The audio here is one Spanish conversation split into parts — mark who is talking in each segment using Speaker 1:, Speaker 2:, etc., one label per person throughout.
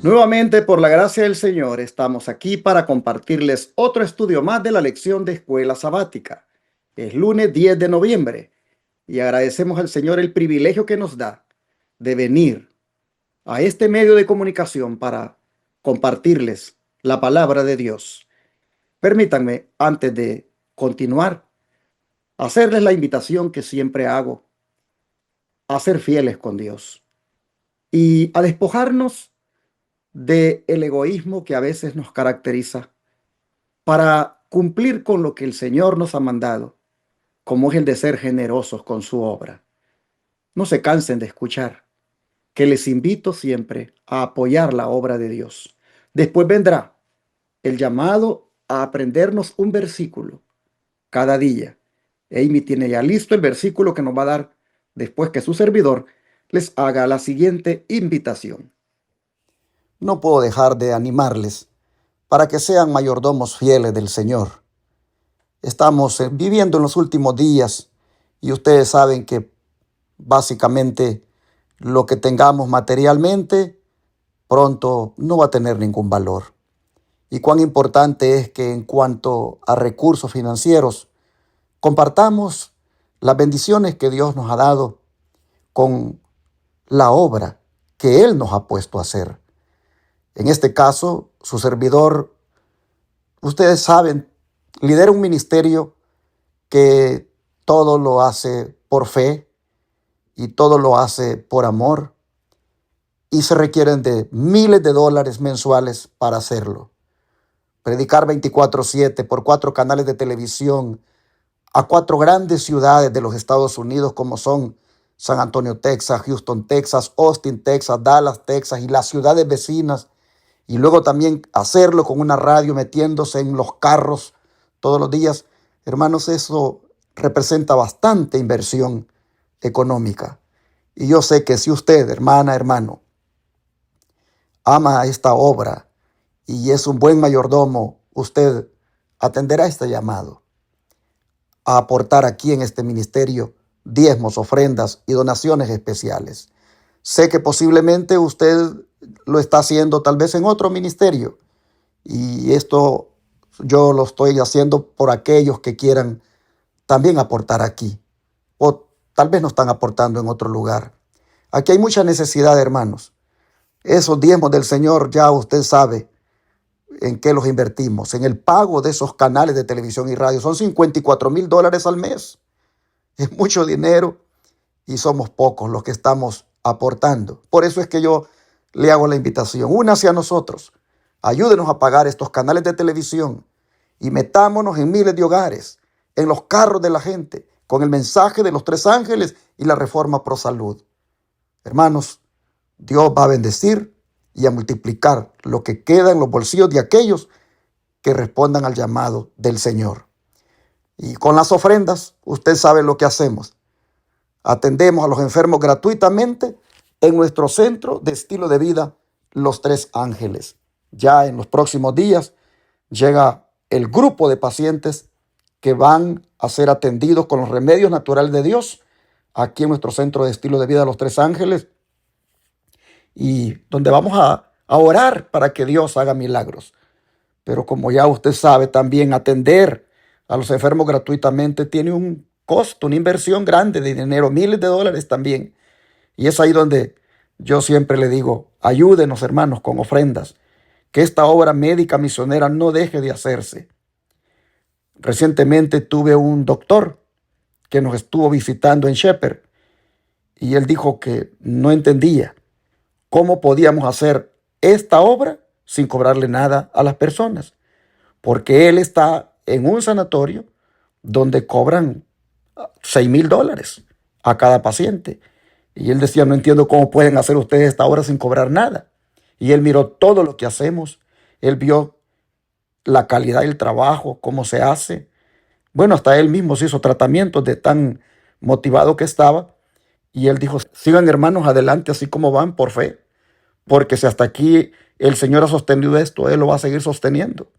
Speaker 1: Nuevamente, por la gracia del Señor, estamos aquí para compartirles otro estudio más de la lección de escuela sabática. Es lunes 10 de noviembre y agradecemos al Señor el privilegio que nos da de venir a este medio de comunicación para compartirles la palabra de Dios. Permítanme, antes de continuar, hacerles la invitación que siempre hago a ser fieles con Dios y a despojarnos del egoísmo que a veces nos caracteriza para cumplir con lo que el Señor nos ha mandado, como es el de ser generosos con su obra. No se cansen de escuchar, que les invito siempre a apoyar la obra de Dios. Después vendrá el llamado a aprendernos un versículo cada día. Amy tiene ya listo el versículo que nos va a dar después que su servidor les haga la siguiente invitación. No puedo dejar de animarles para que sean mayordomos fieles del Señor. Estamos viviendo en los últimos días y ustedes saben que básicamente lo que tengamos materialmente pronto no va a tener ningún valor. Y cuán importante es que en cuanto a recursos financieros, compartamos las bendiciones que Dios nos ha dado con la obra que Él nos ha puesto a hacer. En este caso, su servidor, ustedes saben, lidera un ministerio que todo lo hace por fe y todo lo hace por amor, y se requieren de miles de dólares mensuales para hacerlo. Predicar 24/7 por 4 canales de televisión a 4 grandes ciudades de los Estados Unidos como son San Antonio, Texas, Houston, Texas, Austin, Texas, Dallas, Texas y las ciudades vecinas, y luego también hacerlo con una radio metiéndose en los carros todos los días. Hermanos, eso representa bastante inversión económica. Y yo sé que si usted, hermana, hermano, ama esta obra y es un buen mayordomo, usted atenderá este llamado a aportar aquí en este ministerio diezmos, ofrendas y donaciones especiales. Sé que posiblemente usted lo está haciendo tal vez en otro ministerio, y esto yo lo estoy haciendo por aquellos que quieran también aportar aquí, o tal vez no están aportando en otro lugar. Aquí hay mucha necesidad, hermanos. Esos diezmos del Señor, ya usted sabe en qué los invertimos, en el pago de esos canales de televisión y radio. Son $54,000 al mes. Es mucho dinero y somos pocos los que estamos aportando. Por eso es que yo le hago la invitación. Únase a nosotros. Ayúdenos a pagar estos canales de televisión y metámonos en miles de hogares, en los carros de la gente, con el mensaje de los 3 ángeles y la reforma pro salud. Hermanos, Dios va a bendecir y a multiplicar lo que queda en los bolsillos de aquellos que respondan al llamado del Señor. Y con las ofrendas, usted sabe lo que hacemos. Atendemos a los enfermos gratuitamente en nuestro centro de estilo de vida, Los 3 Ángeles. Ya en los próximos días llega el grupo de pacientes que van a ser atendidos con los remedios naturales de Dios aquí en nuestro centro de estilo de vida, Los 3 Ángeles, y donde vamos a orar para que Dios haga milagros. Pero como ya usted sabe, también atender a los enfermos gratuitamente tiene un costo, una inversión grande de dinero, miles de dólares también. Y es ahí donde yo siempre le digo, ayúdenos, hermanos, con ofrendas, que esta obra médica misionera no deje de hacerse. Recientemente tuve un doctor que nos estuvo visitando en Shepherd y él dijo que no entendía cómo podíamos hacer esta obra sin cobrarle nada a las personas, porque él está en un sanatorio donde cobran $6,000 a cada paciente. Y él decía, no entiendo cómo pueden hacer ustedes esta obra sin cobrar nada. Y él miró todo lo que hacemos. Él vio la calidad del trabajo, cómo se hace. Bueno, hasta él mismo se hizo tratamientos de tan motivado que estaba. Y él dijo, sigan hermanos adelante así como van por fe. Porque si hasta aquí el Señor ha sostenido esto, Él lo va a seguir sosteniendo.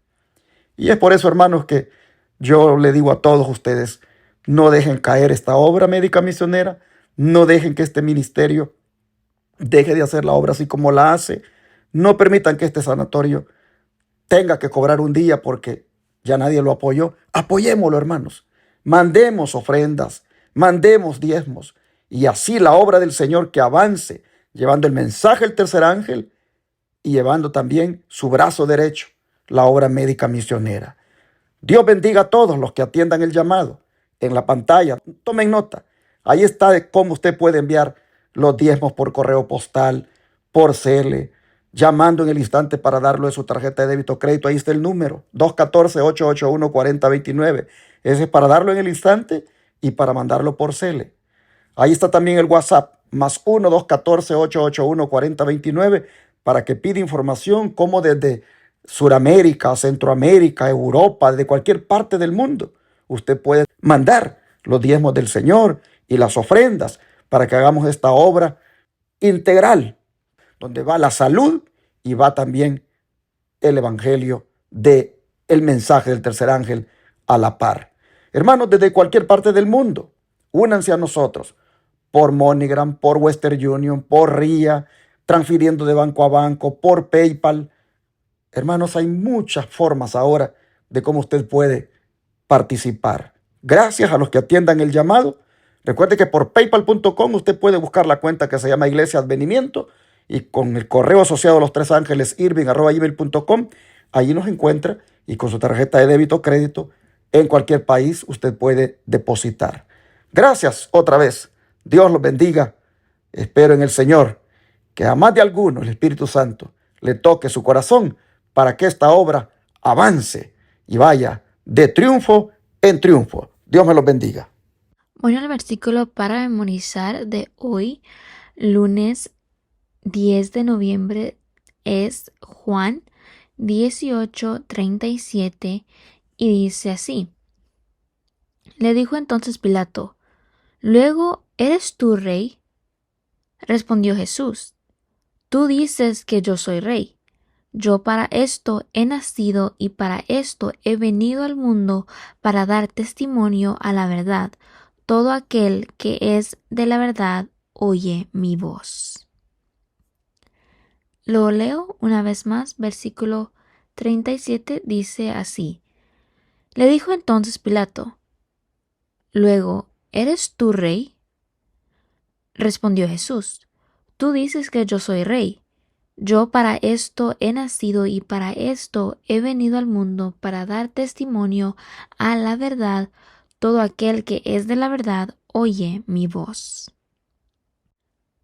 Speaker 1: Y es por eso, hermanos, que yo le digo a todos ustedes, no dejen caer esta obra médica misionera, no dejen que este ministerio deje de hacer la obra así como la hace. No permitan que este sanatorio tenga que cobrar un día porque ya nadie lo apoyó. Apoyémoslo, hermanos. Mandemos ofrendas, mandemos diezmos y así la obra del Señor que avance, llevando el mensaje del tercer ángel y llevando también su brazo derecho, la obra médica misionera. Dios bendiga a todos los que atiendan el llamado. En la pantalla, tomen nota. Ahí está de cómo usted puede enviar los diezmos por correo postal, por cele, llamando en el instante para darlo de su tarjeta de débito o crédito. Ahí está el número, 214-881-4029. Ese es para darlo en el instante y para mandarlo por cele. Ahí está también el WhatsApp, más 1-214-881-4029, para que pida información como desde Suramérica, Centroamérica, Europa, de cualquier parte del mundo. Usted puede mandar los diezmos del Señor y las ofrendas para que hagamos esta obra integral, donde va la salud y va también el evangelio de el mensaje del tercer ángel a la par. Hermanos, desde cualquier parte del mundo, únanse a nosotros por MoneyGram, por Western Union, por RIA, transfiriendo de banco a banco, por PayPal. Hermanos, hay muchas formas ahora de cómo usted puede participar. Gracias a los que atiendan el llamado. Recuerde que por paypal.com usted puede buscar la cuenta que se llama Iglesia Advenimiento y con el correo asociado a los tres ángeles irving@gmail.com, allí nos encuentra y con su tarjeta de débito o crédito en cualquier país usted puede depositar. Gracias otra vez. Dios los bendiga. Espero en el Señor que a más de alguno el Espíritu Santo le toque su corazón para que esta obra avance y vaya de triunfo en triunfo. Dios me los bendiga.
Speaker 2: Bueno, el versículo para memorizar de hoy, lunes 10 de noviembre, es Juan 18:37 y dice así. Le dijo entonces Pilato, «¿Luego eres tú rey?» Respondió Jesús, «Tú dices que yo soy rey. Yo para esto he nacido y para esto he venido al mundo, para dar testimonio a la verdad. Todo aquel que es de la verdad oye mi voz». Lo leo una vez más, versículo 37 dice así. Le dijo entonces Pilato, «Luego, ¿eres tú rey?» Respondió Jesús, «Tú dices que yo soy rey. Yo para esto he nacido y para esto he venido al mundo, para dar testimonio a la verdad. Todo aquel que es de la verdad oye mi voz».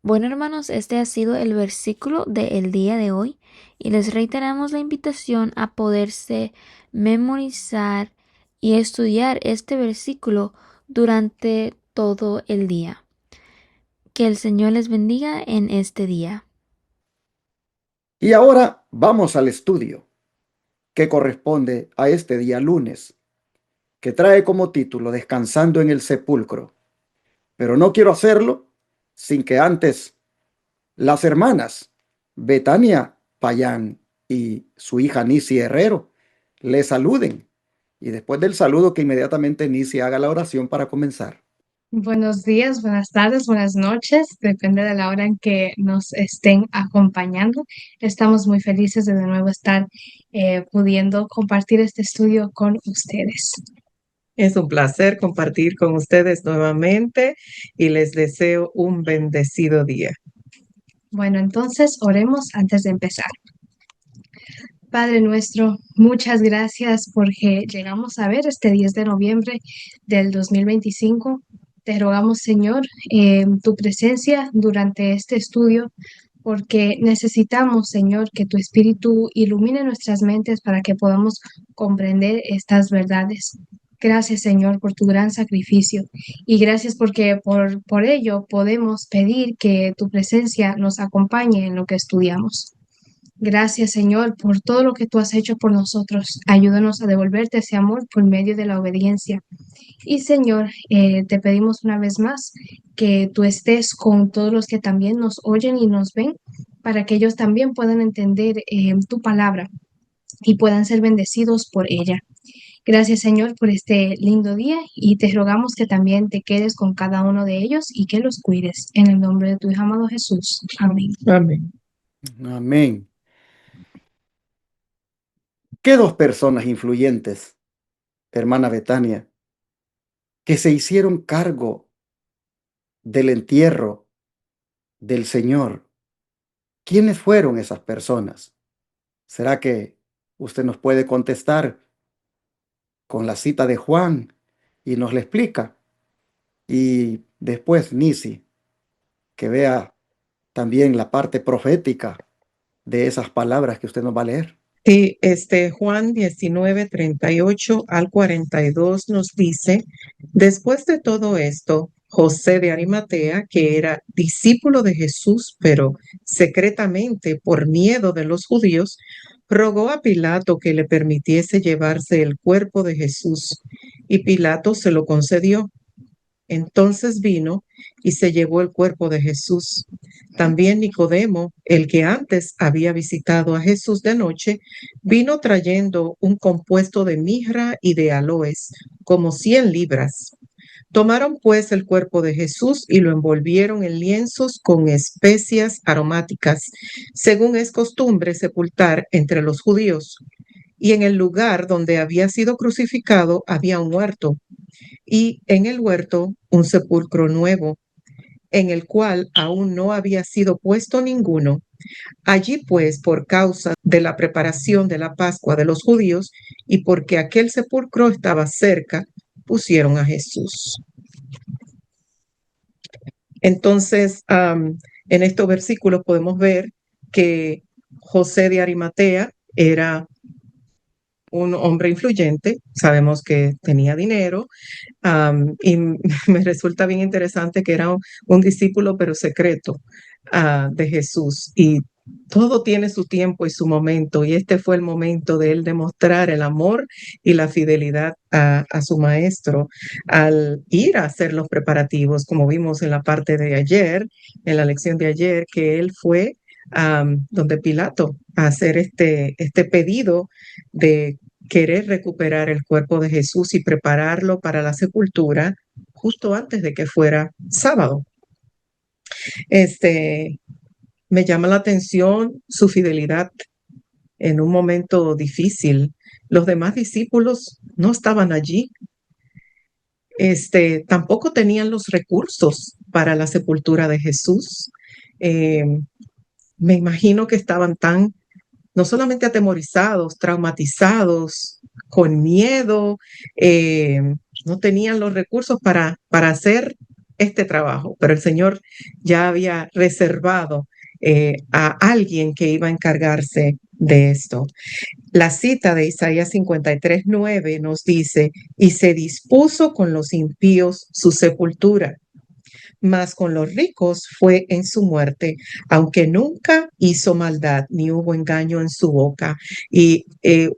Speaker 2: Bueno, hermanos, este ha sido el versículo del día de hoy y les reiteramos la invitación a poderse memorizar y estudiar este versículo durante todo el día. Que el Señor les bendiga en este día.
Speaker 1: Y ahora vamos al estudio que corresponde a este día lunes, que trae como título Descansando en el sepulcro. Pero no quiero hacerlo sin que antes las hermanas Betania Payán y su hija Nisi Herrero le saluden. Y después del saludo que inmediatamente Nisi haga la oración para comenzar.
Speaker 3: Buenos días, buenas tardes, buenas noches, depende de la hora en que nos estén acompañando. Estamos muy felices de nuevo estar pudiendo compartir este estudio con ustedes.
Speaker 4: Es un placer compartir con ustedes nuevamente y les deseo un bendecido día.
Speaker 3: Bueno, entonces oremos antes de empezar. Padre nuestro, muchas gracias porque llegamos a ver este 10 de noviembre del 2025. Te rogamos, Señor, tu presencia durante este estudio, porque necesitamos, Señor, que tu Espíritu ilumine nuestras mentes para que podamos comprender estas verdades. Gracias, Señor, por tu gran sacrificio y gracias porque por ello podemos pedir que tu presencia nos acompañe en lo que estudiamos. Gracias, Señor, por todo lo que tú has hecho por nosotros. Ayúdanos a devolverte ese amor por medio de la obediencia. Y, Señor, te pedimos una vez más que tú estés con todos los que también nos oyen y nos ven, para que ellos también puedan entender tu palabra y puedan ser bendecidos por ella. Gracias, Señor, por este lindo día y te rogamos que también te quedes con cada uno de ellos y que los cuides. En el nombre de tu Hijo amado Jesús. Amén.
Speaker 4: Amén.
Speaker 1: Amén. ¿Qué dos personas influyentes, hermana Betania, que se hicieron cargo del entierro del Señor? ¿Quiénes fueron esas personas? ¿Será que usted nos puede contestar con la cita de Juan y nos le explica? Y después Nisi, que vea también la parte profética de esas palabras que usted nos va a leer.
Speaker 4: Sí, Juan 19, 38 al 42 nos dice, después de todo esto, José de Arimatea, que era discípulo de Jesús, pero secretamente por miedo de los judíos, rogó a Pilato que le permitiese llevarse el cuerpo de Jesús, y Pilato se lo concedió. Entonces vino y se llevó el cuerpo de Jesús. También Nicodemo, el que antes había visitado a Jesús de noche, vino trayendo un compuesto de mirra y de aloes, como 100 libras. Tomaron pues el cuerpo de Jesús y lo envolvieron en lienzos con especias aromáticas, según es costumbre sepultar entre los judíos. Y en el lugar donde había sido crucificado había un huerto, y en el huerto un sepulcro nuevo, en el cual aún no había sido puesto ninguno. Allí pues, por causa de la preparación de la Pascua de los judíos y porque aquel sepulcro estaba cerca, pusieron a Jesús. Entonces, en estos versículos podemos ver que José de Arimatea era un hombre influyente, sabemos que tenía dinero, y me resulta bien interesante que era un discípulo pero secreto de Jesús, y todo tiene su tiempo y su momento, y este fue el momento de él demostrar el amor y la fidelidad a su maestro al ir a hacer los preparativos, como vimos en la parte de ayer, en la lección de ayer, que él fue donde Pilato a hacer este pedido de querer recuperar el cuerpo de Jesús y prepararlo para la sepultura justo antes de que fuera sábado. Me llama la atención su fidelidad en un momento difícil. Los demás discípulos no estaban allí. Tampoco tenían los recursos para la sepultura de Jesús. Me imagino que estaban tan, no solamente atemorizados, traumatizados, con miedo, no tenían los recursos para hacer este trabajo, pero el Señor ya había reservado a alguien que iba a encargarse de esto. La cita de Isaías 53:9 nos dice, y se dispuso con los impíos su sepultura, mas con los ricos fue en su muerte, aunque nunca hizo maldad, ni hubo engaño en su boca. Y se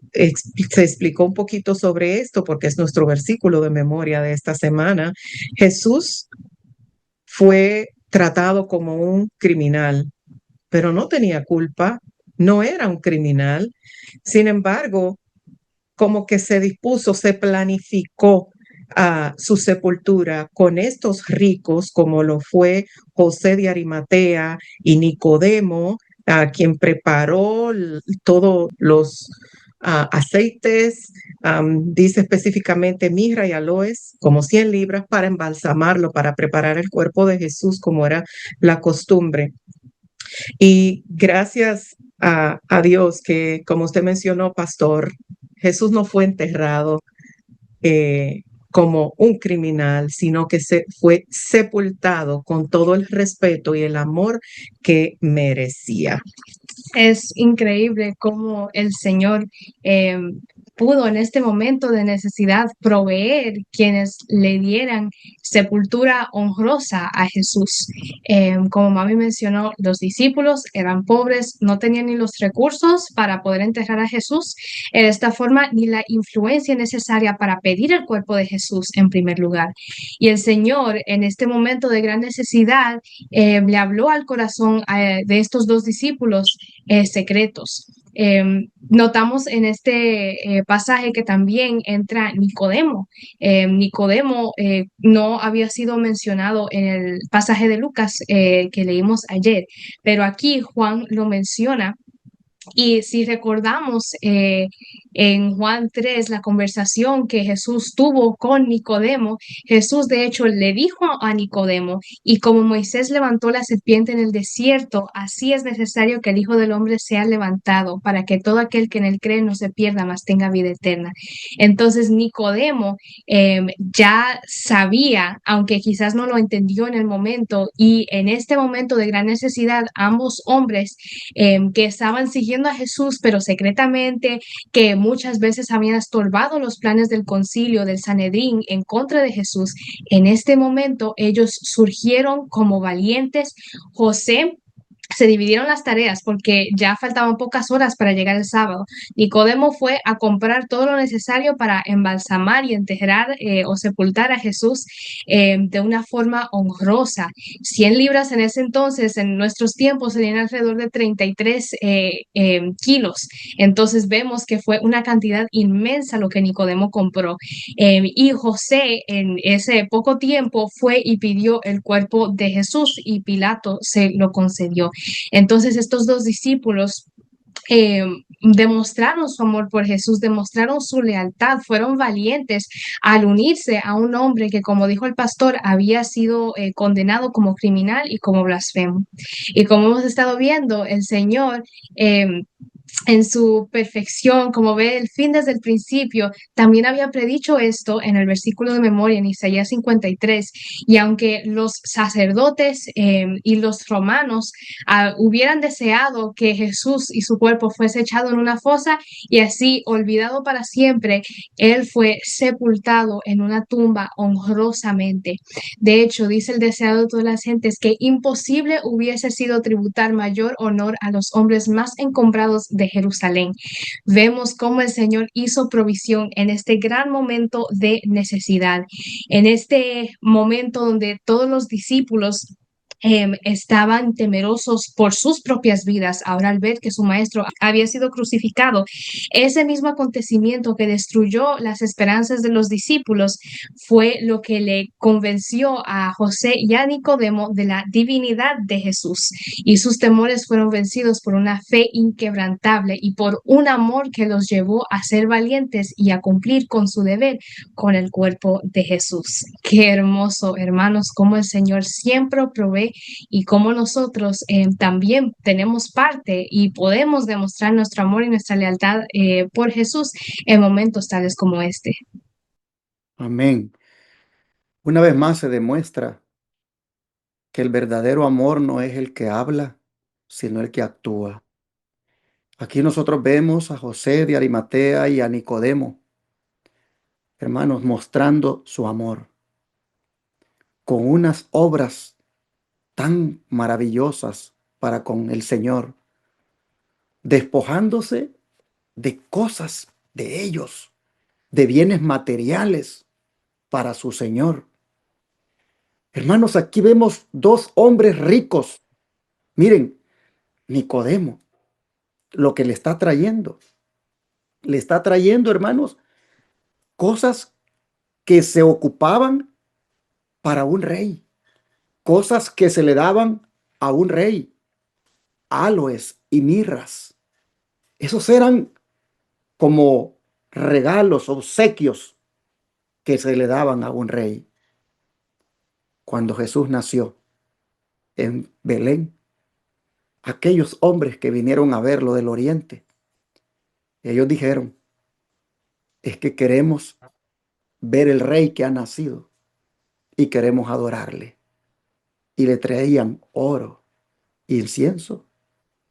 Speaker 4: explicó un poquito sobre esto porque es nuestro versículo de memoria de esta semana. Jesús fue tratado como un criminal, pero no tenía culpa, no era un criminal. Sin embargo, como que se dispuso, se planificó a su sepultura con estos ricos, como lo fue José de Arimatea y Nicodemo, a quien preparó todos los aceites, dice específicamente mirra y aloes, como 100 libras para embalsamarlo, para preparar el cuerpo de Jesús, como era la costumbre. Y gracias a Dios que, como usted mencionó, pastor, Jesús no fue enterrado como un criminal, sino que fue sepultado con todo el respeto y el amor que merecía.
Speaker 3: Es increíble cómo el Señor pudo en este momento de necesidad proveer quienes le dieran sepultura honrosa a Jesús. Como mami mencionó, los discípulos eran pobres, no tenían ni los recursos para poder enterrar a Jesús, de esta forma ni la influencia necesaria para pedir el cuerpo de Jesús en primer lugar. Y el Señor en este momento de gran necesidad le habló al corazón de estos dos discípulos secretos. Notamos en este pasaje que también entra Nicodemo. Nicodemo no había sido mencionado en el pasaje de Lucas que leímos ayer, pero aquí Juan lo menciona. Y si recordamos en Juan 3, la conversación que Jesús tuvo con Nicodemo, Jesús de hecho le dijo a Nicodemo, y como Moisés levantó la serpiente en el desierto, así es necesario que el Hijo del Hombre sea levantado para que todo aquel que en él cree no se pierda, mas tenga vida eterna. Entonces Nicodemo ya sabía, aunque quizás no lo entendió en el momento, y en este momento de gran necesidad, ambos hombres que estaban siguiendo a Jesús, pero secretamente, que muchas veces habían estorbado los planes del concilio, del Sanedrín, en contra de Jesús, en este momento ellos surgieron como valientes. José se dividieron las tareas porque ya faltaban pocas horas para llegar el sábado. Nicodemo fue a comprar todo lo necesario para embalsamar y enterrar o sepultar a Jesús de una forma honrosa. 100 libras en ese entonces, en nuestros tiempos, serían alrededor de 33 kilos. Entonces vemos que fue una cantidad inmensa lo que Nicodemo compró. Y José en ese poco tiempo fue y pidió el cuerpo de Jesús y Pilato se lo concedió. Entonces estos dos discípulos demostraron su amor por Jesús, demostraron su lealtad, fueron valientes al unirse a un hombre que, como dijo el pastor, había sido condenado como criminal y como blasfemo. Y como hemos estado viendo, el Señor en su perfección, como ve el fin desde el principio, también había predicho esto en el versículo de memoria en Isaías 53, y aunque los sacerdotes y los romanos hubieran deseado que Jesús y su cuerpo fuese echado en una fosa y así olvidado para siempre, él fue sepultado en una tumba honrosamente. De hecho, dice el deseado de todas las gentes que imposible hubiese sido tributar mayor honor a los hombres más encumbrados de Jerusalén. Vemos cómo el Señor hizo provisión en este gran momento de necesidad, en este momento donde todos los discípulos estaban temerosos por sus propias vidas, ahora al ver que su maestro había sido crucificado. Ese mismo acontecimiento que destruyó las esperanzas de los discípulos fue lo que le convenció a José y a Nicodemo de la divinidad de Jesús, y sus temores fueron vencidos por una fe inquebrantable y por un amor que los llevó a ser valientes y a cumplir con su deber con el cuerpo de Jesús. Qué hermoso, hermanos, cómo el Señor siempre provee y cómo nosotros también tenemos parte y podemos demostrar nuestro amor y nuestra lealtad por Jesús en momentos tales como este.
Speaker 1: Amén. Una vez más se demuestra que el verdadero amor no es el que habla, sino el que actúa. Aquí nosotros vemos a José de Arimatea y a Nicodemo, hermanos, mostrando su amor con unas obras tan maravillosas para con el Señor, despojándose de cosas de ellos, de bienes materiales para su Señor. Hermanos, aquí vemos dos hombres ricos. Miren, Nicodemo, lo que le está trayendo. Le está trayendo, hermanos, cosas que se ocupaban para un rey, cosas que se le daban a un rey, aloes y mirras. Esos eran como regalos, obsequios que se le daban a un rey. Cuando Jesús nació en Belén, aquellos hombres que vinieron a verlo del oriente, ellos dijeron, es que queremos ver el rey que ha nacido y queremos adorarle. Y le traían oro, incienso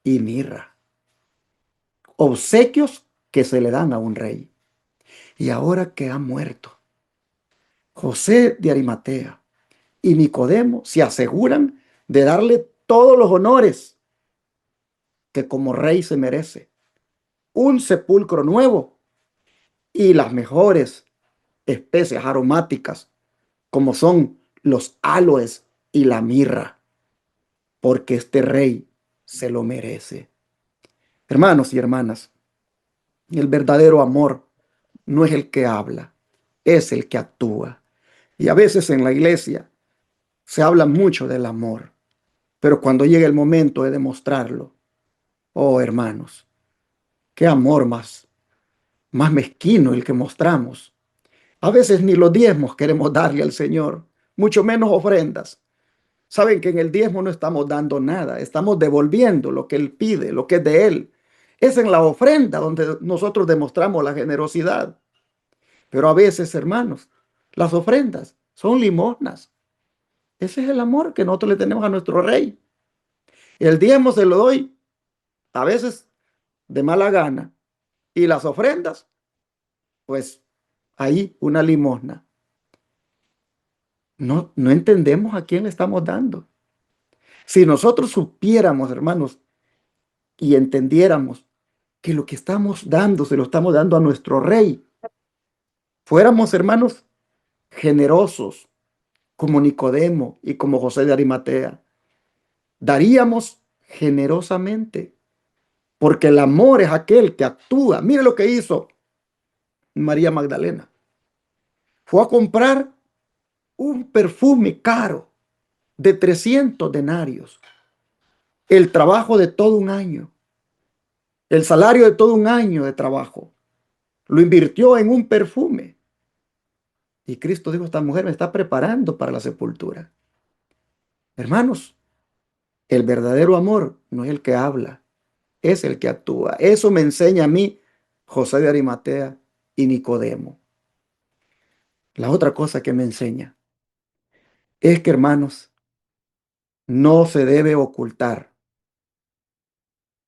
Speaker 1: y mirra. Obsequios que se le dan a un rey. Y ahora que ha muerto, José de Arimatea y Nicodemo se aseguran de darle todos los honores que como rey se merece. Un sepulcro nuevo y las mejores especies aromáticas como son los aloes y la mirra, porque este rey se lo merece. Hermanos y hermanas, el verdadero amor no es el que habla, es el que actúa. Y a veces en la iglesia se habla mucho del amor, pero cuando llega el momento de demostrarlo, oh hermanos, qué amor más mezquino el que mostramos. A veces ni los diezmos queremos darle al Señor, mucho menos ofrendas. Saben que en el diezmo no estamos dando nada, estamos devolviendo lo que Él pide, lo que es de Él. Es en la ofrenda donde nosotros demostramos la generosidad. Pero a veces, hermanos, las ofrendas son limosnas. Ese es el amor que nosotros le tenemos a nuestro Rey. El diezmo se lo doy a veces de mala gana. Y las ofrendas, pues ahí una limosna. No entendemos a quién le estamos dando. Si nosotros supiéramos, hermanos, y entendiéramos que lo que estamos dando, se lo estamos dando a nuestro Rey, fuéramos, hermanos, generosos, como Nicodemo y como José de Arimatea, daríamos generosamente, porque el amor es aquel que actúa. Mire lo que hizo María Magdalena. Fue a comprar un perfume caro de 300 denarios, el trabajo de todo un año, el salario de todo un año de trabajo. Lo invirtió en un perfume. Y Cristo dijo, esta mujer me está preparando para la sepultura. Hermanos, el verdadero amor no es el que habla, es el que actúa. Eso me enseña a mí José de Arimatea y Nicodemo. La otra cosa que me enseña es que, hermanos, no se debe ocultar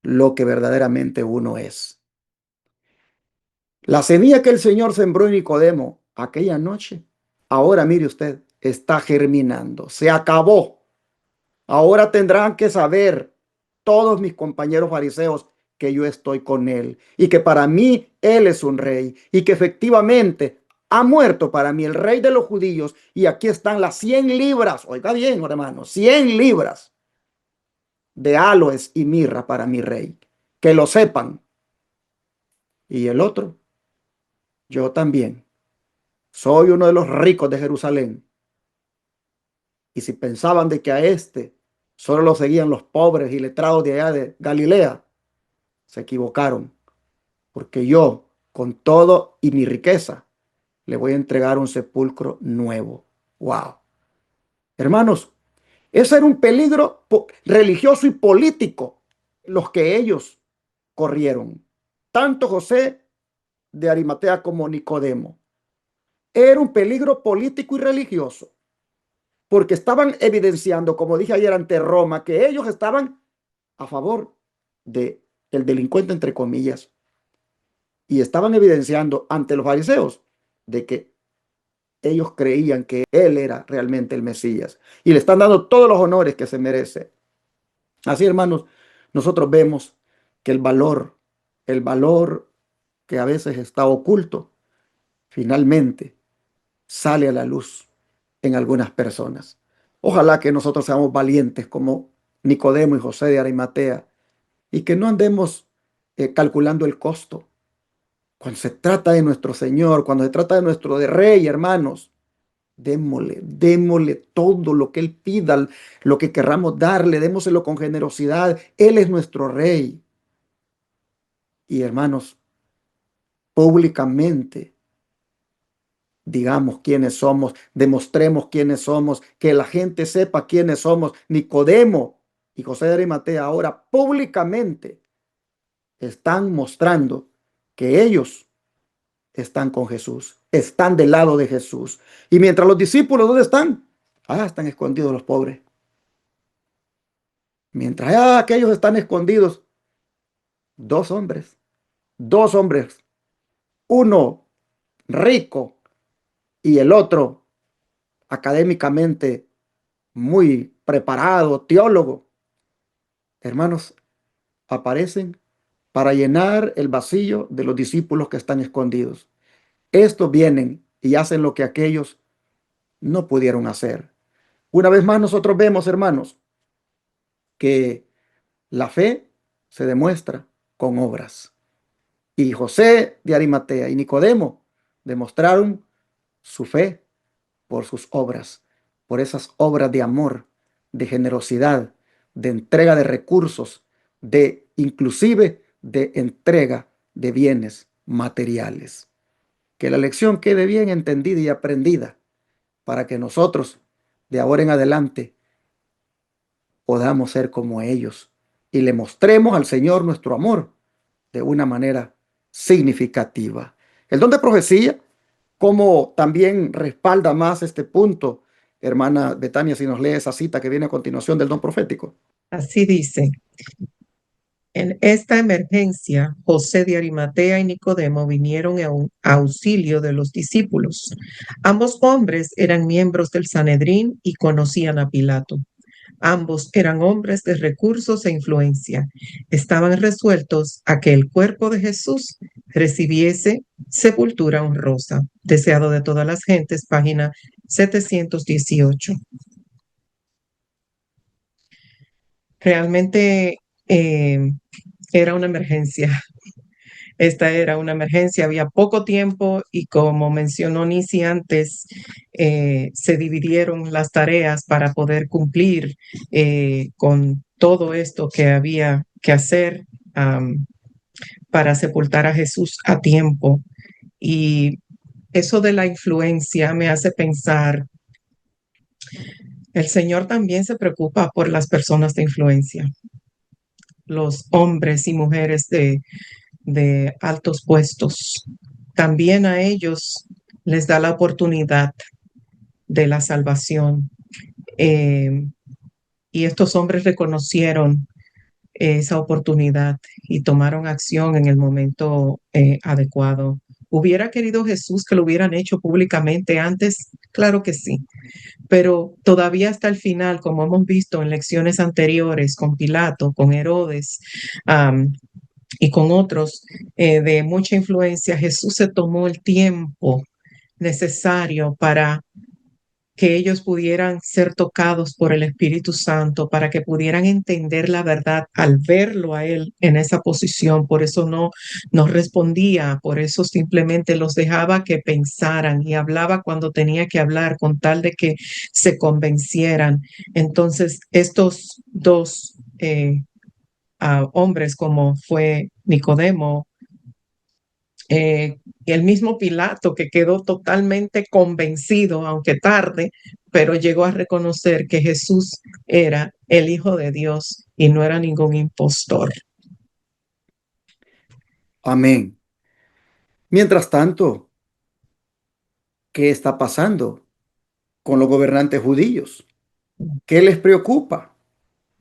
Speaker 1: lo que verdaderamente uno es. La semilla que el Señor sembró en Nicodemo aquella noche, ahora mire usted, está germinando. Se acabó. Ahora tendrán que saber todos mis compañeros fariseos que yo estoy con él y que para mí él es un rey y que efectivamente ha muerto para mí el rey de los judíos. Y aquí están las 100 libras, oiga bien, hermano, 100 libras de aloes y mirra para mi rey. Que lo sepan. Y el otro, yo también soy uno de los ricos de Jerusalén. Y si pensaban de que a este solo lo seguían los pobres y letrados de allá de Galilea, se equivocaron, porque yo, con todo y mi riqueza, le voy a entregar un sepulcro nuevo. Wow. Hermanos, ese era un peligro religioso y político los que ellos corrieron. Tanto José de Arimatea como Nicodemo. Era un peligro político y religioso, porque estaban evidenciando, como dije ayer ante Roma, que ellos estaban a favor de el delincuente, entre comillas, y estaban evidenciando ante los fariseos de que ellos creían que él era realmente el Mesías y le están dando todos los honores que se merece. Así, hermanos, nosotros vemos que el valor que a veces está oculto, finalmente sale a la luz en algunas personas. Ojalá que nosotros seamos valientes como Nicodemo y José de Arimatea y que no andemos calculando el costo. Cuando se trata de nuestro Señor, cuando se trata de nuestro Rey, hermanos, démosle todo lo que Él pida, lo que querramos darle, démoselo con generosidad. Él es nuestro Rey. Y hermanos, públicamente digamos quiénes somos, demostremos quiénes somos, que la gente sepa quiénes somos. Nicodemo y José de Arimatea ahora públicamente están mostrando que ellos están con Jesús, están del lado de Jesús. Y mientras los discípulos, ¿dónde están? Están escondidos los pobres. Mientras aquellos están escondidos, dos hombres, uno rico y el otro académicamente muy preparado, teólogo, hermanos, aparecen para llenar el vacío de los discípulos que están escondidos. Estos vienen y hacen lo que aquellos no pudieron hacer. Una vez más nosotros vemos, hermanos, que la fe se demuestra con obras. Y José de Arimatea y Nicodemo demostraron su fe por sus obras, por esas obras de amor, de generosidad, de entrega de recursos, de inclusive de entrega de bienes materiales. Que la lección quede bien entendida y aprendida para que nosotros, de ahora en adelante, podamos ser como ellos y le mostremos al Señor nuestro amor de una manera significativa. El don de profecía, como también respalda más este punto, hermana Betania, si nos lee esa cita que viene a continuación del don profético.
Speaker 4: Así dice: en esta emergencia, José de Arimatea y Nicodemo vinieron en auxilio de los discípulos. Ambos hombres eran miembros del Sanedrín y conocían a Pilato. Ambos eran hombres de recursos e influencia. Estaban resueltos a que el cuerpo de Jesús recibiese sepultura honrosa. Deseado de todas las gentes, página 718. Realmente era una emergencia. Esta era una emergencia, había poco tiempo y como mencionó Nisi antes, se dividieron las tareas para poder cumplir con todo esto que había que hacer para sepultar a Jesús a tiempo. Y eso de la influencia me hace pensar, el Señor también se preocupa por las personas de influencia, los hombres y mujeres de altos puestos. También a ellos les da la oportunidad de la salvación. Y estos hombres reconocieron esa oportunidad y tomaron acción en el momento adecuado. ¿Hubiera querido Jesús que lo hubieran hecho públicamente antes? Claro que sí, pero todavía hasta el final, como hemos visto en lecciones anteriores con Pilato, con Herodes, y con otros de mucha influencia, Jesús se tomó el tiempo necesario para que ellos pudieran ser tocados por el Espíritu Santo, para que pudieran entender la verdad al verlo a él en esa posición. Por eso no respondía, por eso simplemente los dejaba que pensaran y hablaba cuando tenía que hablar con tal de que se convencieran. Entonces, estos dos hombres como fue Nicodemo, y el mismo Pilato, que quedó totalmente convencido, aunque tarde, pero llegó a reconocer que Jesús era el Hijo de Dios y no era ningún impostor.
Speaker 1: Amén. Mientras tanto, ¿qué está pasando con los gobernantes judíos? ¿Qué les preocupa?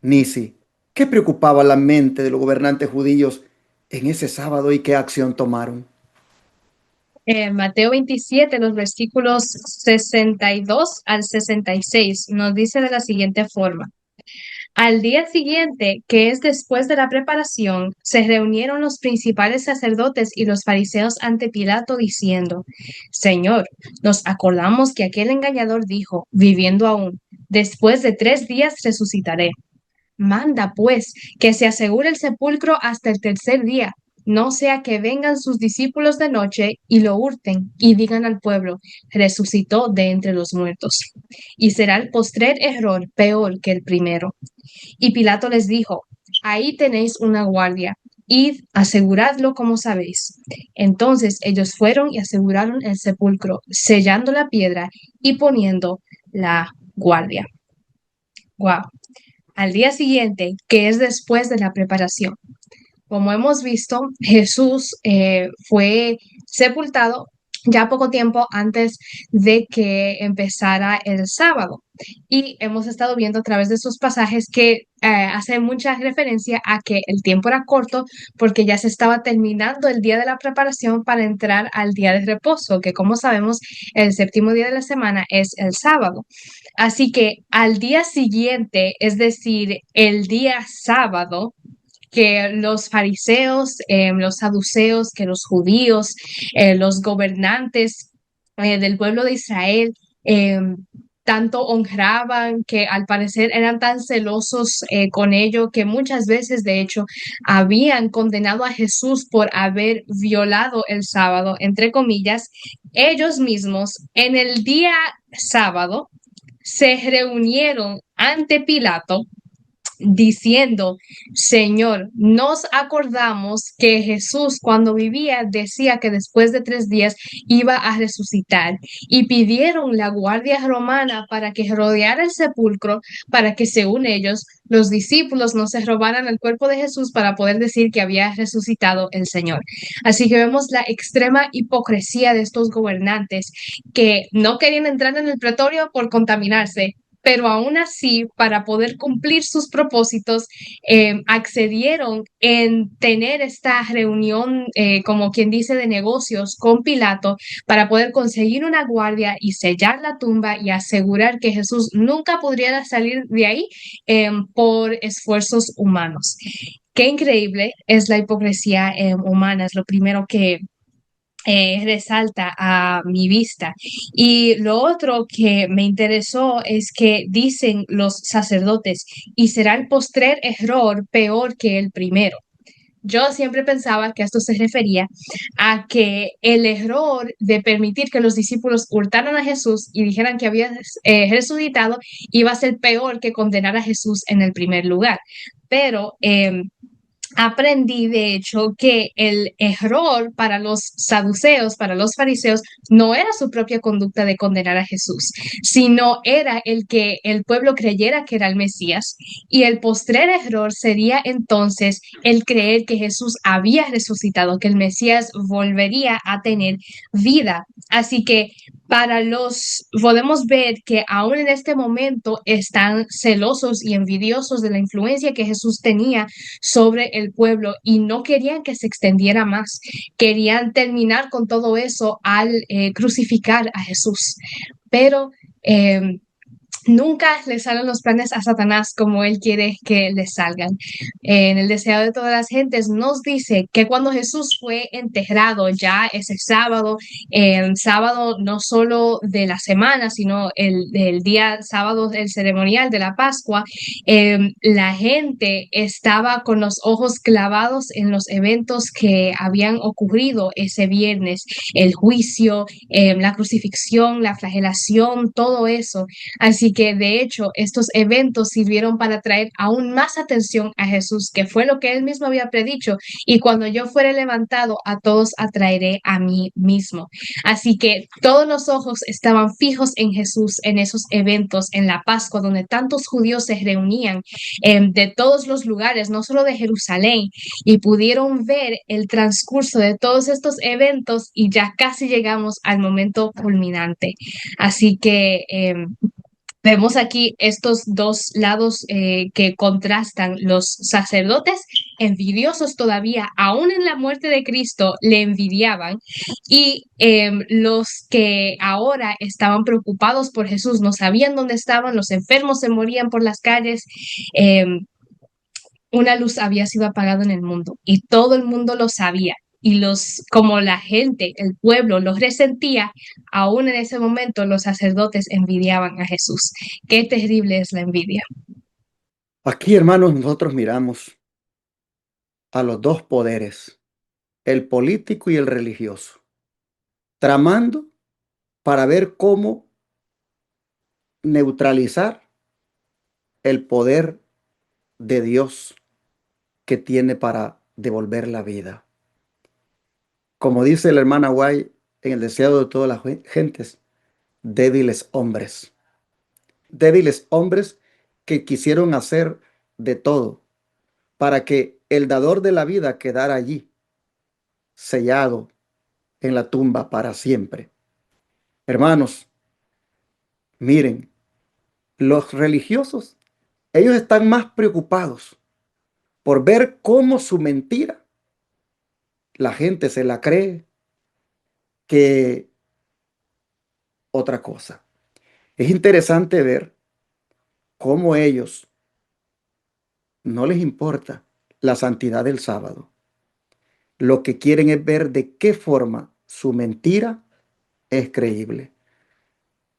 Speaker 1: Nisi, ¿qué preocupaba la mente de los gobernantes judíos en ese sábado y qué acción tomaron?
Speaker 3: Mateo 27, los versículos 62 al 66, nos dice de la siguiente forma. Al día siguiente, que es después de la preparación, se reunieron los principales sacerdotes y los fariseos ante Pilato diciendo: Señor, nos acordamos que aquel engañador dijo, viviendo aún, después de 3 días resucitaré. Manda, pues, que se asegure el sepulcro hasta el tercer día, no sea que vengan sus discípulos de noche y lo hurten y digan al pueblo, resucitó de entre los muertos. Y será el postrer error peor que el primero. Y Pilato les dijo: ahí tenéis una guardia, id, aseguradlo como sabéis. Entonces ellos fueron y aseguraron el sepulcro, sellando la piedra y poniendo la guardia. Wow. Al día siguiente, que es después de la preparación. Como hemos visto, Jesús fue sepultado ya poco tiempo antes de que empezara el sábado. Y hemos estado viendo a través de esos pasajes que hace mucha referencia a que el tiempo era corto porque ya se estaba terminando el día de la preparación para entrar al día de reposo, que como sabemos, el séptimo día de la semana es el sábado. Así que al día siguiente, es decir, el día sábado, que los fariseos, los saduceos, que los judíos, los gobernantes del pueblo de Israel, tanto honraban, que al parecer eran tan celosos con ello, que muchas veces, de hecho, habían condenado a Jesús por haber violado el sábado, entre comillas. Ellos mismos en el día sábado se reunieron ante Pilato diciendo: Señor, nos acordamos que Jesús cuando vivía decía que después de 3 días iba a resucitar, y pidieron la guardia romana para que rodeara el sepulcro, para que según ellos los discípulos no se robaran el cuerpo de Jesús para poder decir que había resucitado el Señor. Así que vemos la extrema hipocresía de estos gobernantes que no querían entrar en el pretorio por contaminarse, pero aún así, para poder cumplir sus propósitos, accedieron en tener esta reunión, como quien dice, de negocios con Pilato, para poder conseguir una guardia y sellar la tumba y asegurar que Jesús nunca podría salir de ahí por esfuerzos humanos. Qué increíble es la hipocresía humana, es lo primero que resalta a mi vista. Y lo otro que me interesó es que dicen los sacerdotes: y será el postrer error peor que el primero. Yo siempre pensaba que esto se refería a que el error de permitir que los discípulos hurtaran a Jesús y dijeran que había resucitado iba a ser peor que condenar a Jesús en el primer lugar. Pero aprendí, de hecho, que el error para los saduceos, para los fariseos, no era su propia conducta de condenar a Jesús, sino era el que el pueblo creyera que era el Mesías. Y el postrer error sería entonces el creer que Jesús había resucitado, que el Mesías volvería a tener vida. Así que podemos ver que aún en este momento están celosos y envidiosos de la influencia que Jesús tenía sobre el pueblo y no querían que se extendiera más. Querían terminar con todo eso al crucificar a Jesús. Pero nunca le salen los planes a Satanás como él quiere que le salgan. En el deseo de todas las gentes nos dice que cuando Jesús fue enterrado, ya ese sábado, sábado no solo de la semana, sino el día sábado, el ceremonial de la Pascua, la gente estaba con los ojos clavados en los eventos que habían ocurrido ese viernes: el juicio, la crucifixión, la flagelación, todo eso. Así que de hecho estos eventos sirvieron para traer aún más atención a Jesús, que fue lo que él mismo había predicho: y cuando yo fuere levantado, a todos atraeré a mí mismo. Así que todos los ojos estaban fijos en Jesús en esos eventos, en la Pascua, donde tantos judíos se reunían de todos los lugares, no solo de Jerusalén, y pudieron ver el transcurso de todos estos eventos, y ya casi llegamos al momento culminante. Así que vemos aquí estos dos lados que contrastan: los sacerdotes, envidiosos todavía, aún en la muerte de Cristo le envidiaban, y los que ahora estaban preocupados por Jesús, no sabían dónde estaban, los enfermos se morían por las calles. Una luz había sido apagada en el mundo y todo el mundo lo sabía. Y como la gente, el pueblo los resentía, aún en ese momento los sacerdotes envidiaban a Jesús. Qué terrible es la envidia.
Speaker 1: Aquí, hermanos, nosotros miramos a los dos poderes, el político y el religioso, tramando para ver cómo neutralizar el poder de Dios que tiene para devolver la vida. Como dice la hermana White en el deseo de todas las gentes, débiles hombres que quisieron hacer de todo para que el dador de la vida quedara allí, sellado en la tumba para siempre. Hermanos, miren, los religiosos, ellos están más preocupados por ver cómo su mentira la gente se la cree que otra cosa. Es interesante ver cómo ellos no les importa la santidad del sábado. Lo que quieren es ver de qué forma su mentira es creíble.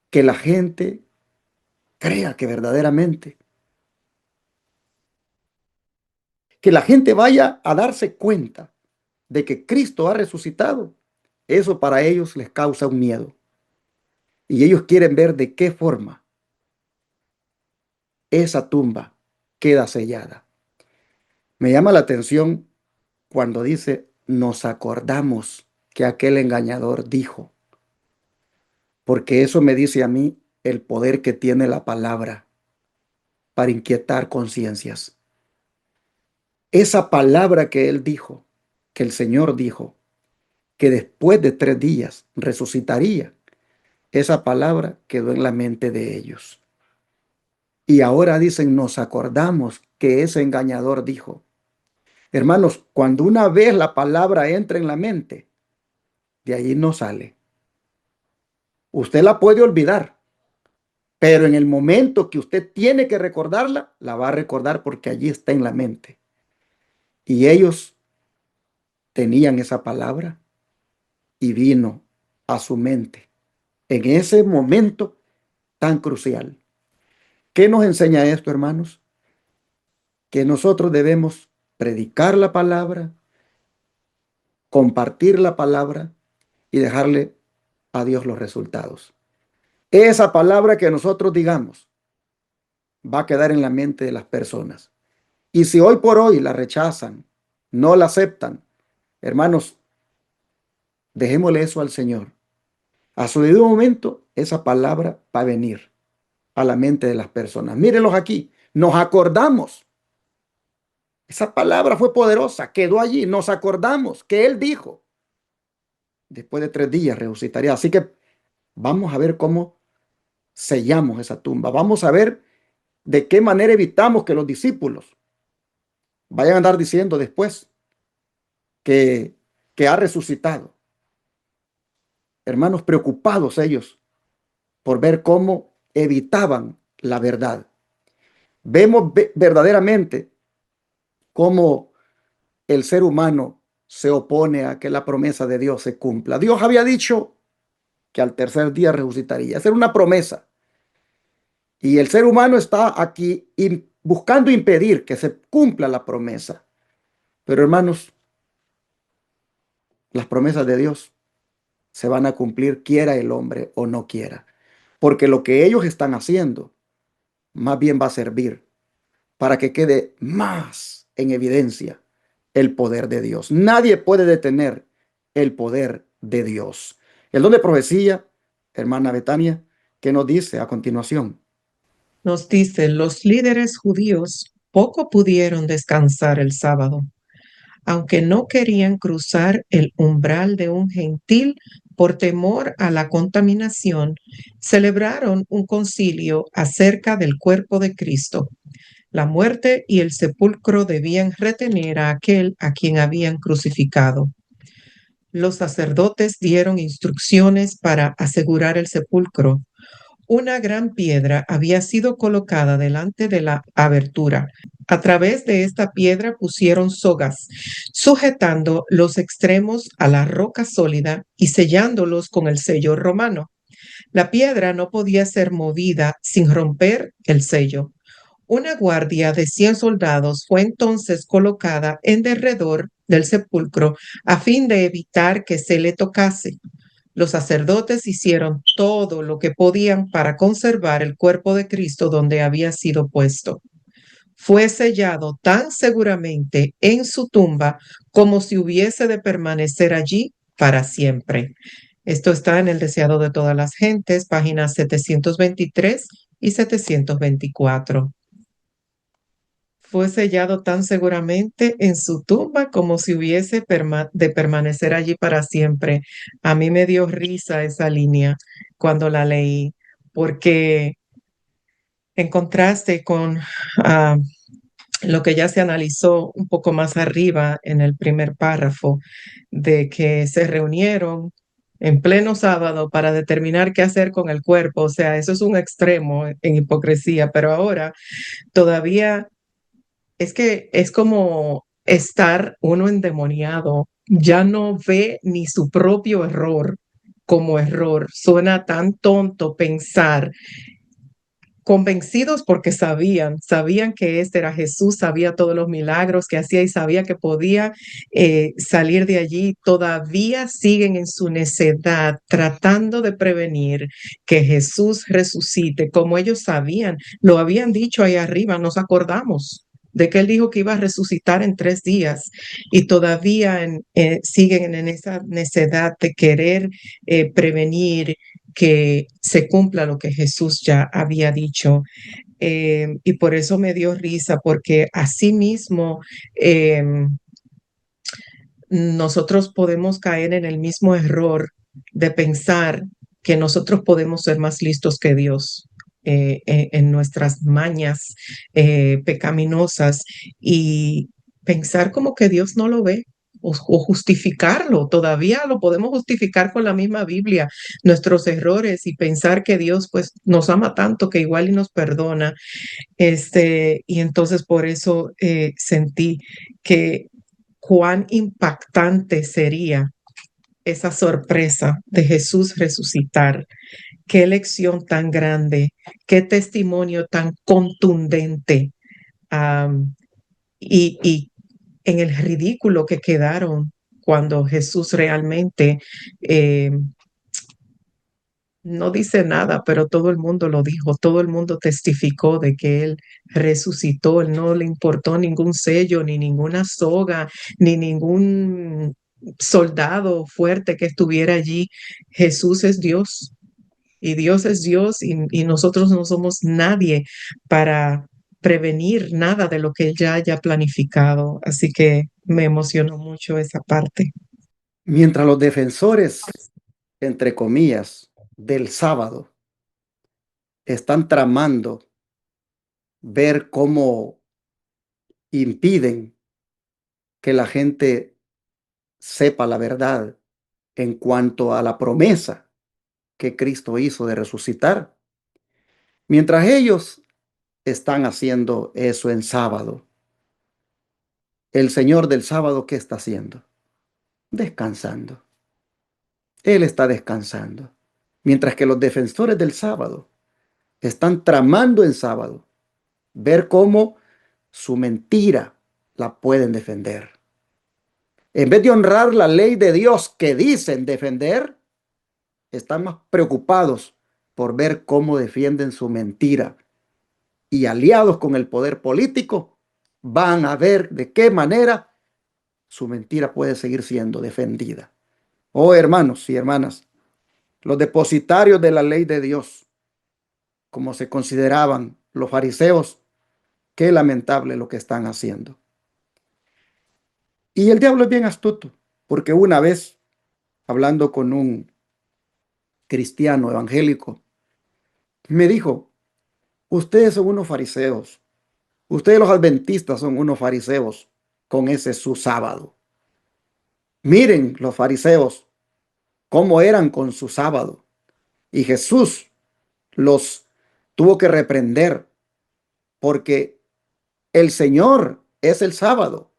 Speaker 1: Que la gente crea que verdaderamente, que la gente vaya a darse cuenta de que Cristo ha resucitado. Eso para ellos les causa un miedo. Y ellos quieren ver de qué forma esa tumba queda sellada. Me llama la atención cuando dice, nos acordamos que aquel engañador dijo, porque eso me dice a mí el poder que tiene la palabra para inquietar conciencias. Esa palabra que él dijo, que el Señor dijo, que después de 3 días resucitaría, esa palabra quedó en la mente de ellos. Y ahora dicen, nos acordamos que ese engañador dijo. Hermanos, cuando una vez la palabra entra en la mente, de ahí no sale. Usted la puede olvidar, pero en el momento que usted tiene que recordarla, la va a recordar porque allí está en la mente. Y ellos tenían esa palabra y vino a su mente en ese momento tan crucial. ¿Qué nos enseña esto, hermanos? Que nosotros debemos predicar la palabra, compartir la palabra y dejarle a Dios los resultados. Esa palabra que nosotros digamos va a quedar en la mente de las personas. Y si hoy por hoy la rechazan, no la aceptan, hermanos, dejémosle eso al Señor. A su debido momento, esa palabra va a venir a la mente de las personas. Mírenlos aquí, nos acordamos. Esa palabra fue poderosa, quedó allí, nos acordamos que Él dijo, después de 3 días resucitaría. Así que vamos a ver cómo sellamos esa tumba. Vamos a ver de qué manera evitamos que los discípulos vayan a andar diciendo después que ha resucitado. Hermanos, preocupados ellos por ver cómo evitaban la verdad. Vemos verdaderamente cómo el ser humano se opone a que la promesa de Dios se cumpla. Dios había dicho que al 3er día resucitaría. Esa era una promesa. Y el ser humano está aquí buscando impedir que se cumpla la promesa. Pero hermanos, las promesas de Dios se van a cumplir quiera el hombre o no quiera. Porque lo que ellos están haciendo más bien va a servir para que quede más en evidencia el poder de Dios. Nadie puede detener el poder de Dios. El don de profecía, hermana Betania, ¿qué nos dice a continuación?
Speaker 4: Nos dice, los líderes judíos poco pudieron descansar el sábado, aunque no querían cruzar el umbral de un gentil por temor a la contaminación, celebraron un concilio acerca del cuerpo de Cristo. La muerte y el sepulcro debían retener a aquel a quien habían crucificado. Los sacerdotes dieron instrucciones para asegurar el sepulcro. Una gran piedra había sido colocada delante de la abertura. A través de esta piedra pusieron sogas, sujetando los extremos a la roca sólida y sellándolos con el sello romano. La piedra no podía ser movida sin romper el sello. Una guardia de 100 soldados fue entonces colocada en derredor del sepulcro a fin de evitar que se le tocase. Los sacerdotes hicieron todo lo que podían para conservar el cuerpo de Cristo donde había sido puesto. Fue sellado tan seguramente en su tumba como si hubiese de permanecer allí para siempre. Esto está en El Deseado de todas las gentes, páginas 723 y 724. Fue sellado tan seguramente en su tumba como si hubiese de permanecer allí para siempre. A mí me dio risa esa línea cuando la leí, porque en contraste con lo que ya se analizó un poco más arriba en el primer párrafo, de que se reunieron en pleno sábado para determinar qué hacer con el cuerpo. O sea, eso es un extremo en hipocresía, pero ahora todavía es que es como estar uno endemoniado, ya no ve ni su propio error como error. Suena tan tonto pensar convencidos porque sabían que este era Jesús, sabía todos los milagros que hacía y sabía que podía salir de allí. Todavía siguen en su necedad tratando de prevenir que Jesús resucite, como ellos sabían, lo habían dicho ahí arriba, nos acordamos de que él dijo que iba a resucitar en 3 días y todavía siguen en esa necedad de querer prevenir que se cumpla lo que Jesús ya había dicho. Y por eso me dio risa, porque así mismo nosotros podemos caer en el mismo error de pensar que nosotros podemos ser más listos que Dios. En nuestras mañas pecaminosas y pensar como que Dios no lo ve o justificarlo. Todavía lo podemos justificar con la misma Biblia, nuestros errores y pensar que Dios pues nos ama tanto que igual y nos perdona. Y entonces por eso sentí que cuán impactante sería esa sorpresa de Jesús resucitar. Qué lección tan grande, qué testimonio tan contundente, um, y en el ridículo que quedaron cuando Jesús realmente no dice nada, pero todo el mundo lo dijo, todo el mundo testificó de que él resucitó, él no le importó ningún sello, ni ninguna soga, ni ningún soldado fuerte que estuviera allí. Jesús es Dios y Dios es Dios y nosotros no somos nadie para prevenir nada de lo que él ya haya planificado. Así que me emocionó mucho esa parte.
Speaker 1: Mientras los defensores, entre comillas, del sábado están tramando ver cómo impiden que la gente sepa la verdad en cuanto a la promesa que Cristo hizo de resucitar. Mientras ellos están haciendo eso en sábado, el Señor del sábado, ¿qué está haciendo? Descansando. Él está descansando. Mientras que los defensores del sábado están tramando en sábado ver cómo su mentira la pueden defender. En vez de honrar la ley de Dios que dicen defender, están más preocupados por ver cómo defienden su mentira. Y aliados con el poder político, van a ver de qué manera su mentira puede seguir siendo defendida. Oh, hermanos y hermanas, los depositarios de la ley de Dios, como se consideraban los fariseos, qué lamentable lo que están haciendo. Y el diablo es bien astuto, porque una vez, hablando con un cristiano evangélico, me dijo: ustedes son unos fariseos, ustedes los adventistas son unos fariseos con ese su sábado. Miren los fariseos cómo eran con su sábado. Y Jesús los tuvo que reprender porque el Señor es el sábado.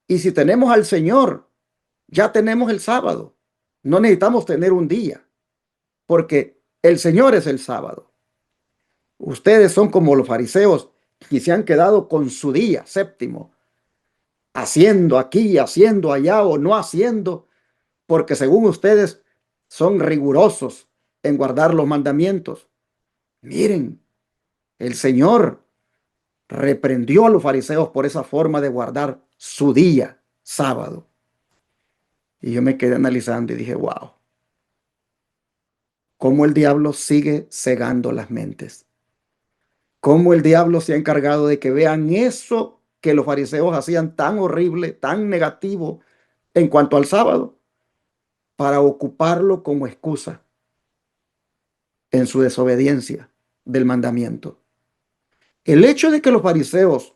Speaker 1: Y si tenemos al Señor, ya tenemos el sábado. No necesitamos tener un día, porque el Señor es el sábado. Ustedes son como los fariseos y se han quedado con su día séptimo, haciendo aquí, haciendo allá o no haciendo, porque según ustedes son rigurosos en guardar los mandamientos. Miren, el Señor reprendió a los fariseos por esa forma de guardar su día sábado. Y yo me quedé analizando y dije: wow, cómo el diablo sigue cegando las mentes. Cómo el diablo se ha encargado de que vean eso que los fariseos hacían tan horrible, tan negativo en cuanto al sábado, para ocuparlo como excusa en su desobediencia del mandamiento. El hecho de que los fariseos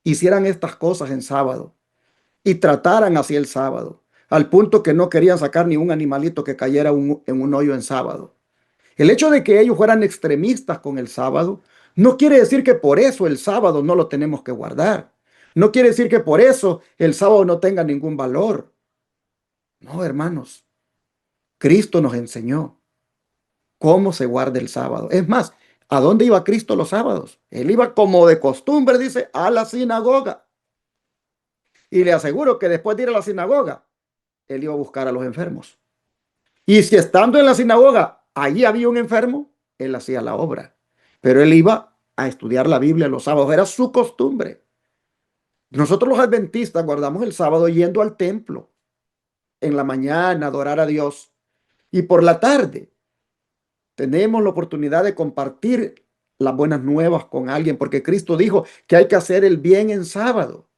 Speaker 1: hicieran estas cosas en sábado y trataran así el sábado, al punto que no querían sacar ni un animalito que cayera en un hoyo en sábado. El hecho de que ellos fueran extremistas con el sábado no quiere decir que por eso el sábado no lo tenemos que guardar. No quiere decir que por eso el sábado no tenga ningún valor. No, hermanos, Cristo nos enseñó cómo se guarda el sábado. Es más, ¿A dónde iba Cristo los sábados? Él iba como de costumbre, dice, a la sinagoga. Y le aseguro que después de ir a la sinagoga, él iba a buscar a los enfermos. Y si estando en la sinagoga, allí había un enfermo, él hacía la obra. Pero él iba a estudiar la Biblia los sábados, era su costumbre. Nosotros los adventistas guardamos el sábado yendo al templo en la mañana a adorar a Dios y por la tarde tenemos la oportunidad de compartir las buenas nuevas con alguien porque Cristo dijo que hay que hacer el bien en sábado.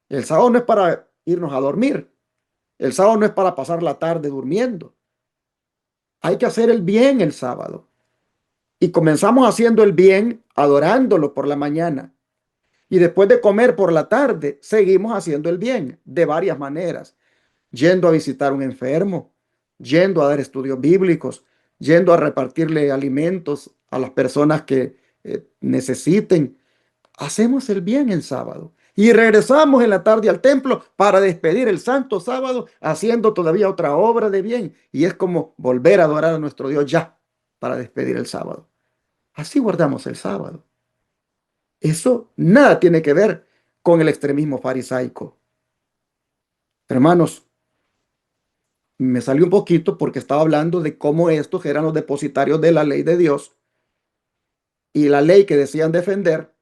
Speaker 1: El sábado no es para irnos a dormir. El sábado no es para pasar la tarde durmiendo. Hay que hacer el bien el sábado. Y comenzamos haciendo el bien, adorándolo por la mañana. Y después de comer por la tarde, seguimos haciendo el bien de varias maneras. Yendo a visitar a un enfermo, yendo a dar estudios bíblicos, yendo a repartirle alimentos a las personas que necesiten. Hacemos el bien el sábado y regresamos en la tarde al templo para despedir el santo sábado haciendo todavía otra obra de bien. Y es como volver a adorar a nuestro Dios ya para despedir el sábado. Así guardamos el sábado. Eso nada tiene que ver con el extremismo farisaico. Hermanos, me salió un poquito porque estaba hablando de cómo estos eran los depositarios de la ley de Dios y la ley que decían defender